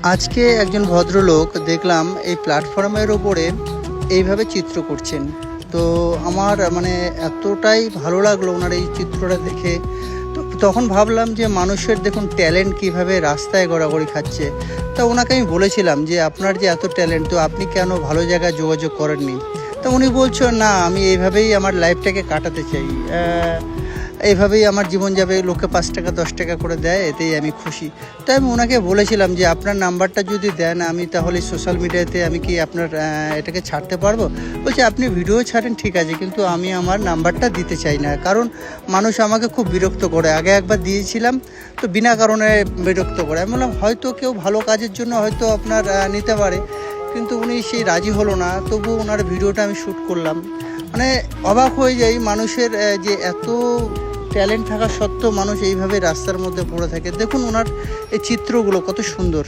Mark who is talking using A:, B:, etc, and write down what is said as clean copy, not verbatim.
A: আজকে একজন ভদ্রলোক দেখলাম এই প্ল্যাটফর্মের ওপরে এইভাবে চিত্র করছেন। তো আমার মানে এতটাই ভালো লাগলো ওনার এই চিত্রটা দেখে। তো তখন ভাবলাম যে মানুষের দেখুন ট্যালেন্ট কিভাবে রাস্তায় গড়াগড়ি খাচ্ছে। তা ওনাকে আমি বলেছিলাম যে আপনার যে এত ট্যালেন্ট, তো আপনি কেন ভালো জায়গায় যোগাযোগ করেননি? তো উনি বলছেন, না আমি এইভাবেই আমার লাইফটাকে কাটাতে চাই, এইভাবেই আমার জীবন যাবে, লোকে 5 টাকা 10 টাকা করে দেয়, এতেই আমি খুশি। তাই আমি ওনাকে বলেছিলাম যে আপনার নাম্বারটা যদি দেন আমি তাহলে সোশ্যাল মিডিয়াতে আমি কি আপনার এটাকে ছাড়তে পারবো? বলছে আপনি ভিডিও ছাড়েন ঠিক আছে, কিন্তু আমি আমার নাম্বারটা দিতে চাই না, কারণ মানুষ আমাকে খুব বিরক্ত করে। আগে একবার দিয়েছিলাম, তো বিনা কারণে বিরক্ত করে। আমি বললাম হয়তো কেউ ভালো কাজের জন্য হয়তো আপনার নিতে পারে, কিন্তু উনি সেই রাজি হলো না। তবু ওনার ভিডিওটা আমি শ্যুট করলাম। মানে অবাক হয়ে যাই মানুষের যে এত ট্যালেন্ট থাকা সত্ত্বেও মানুষ এইভাবে রাস্তার মধ্যে পড়ে থাকে। দেখুন ওনার এই চিত্রগুলো কত সুন্দর।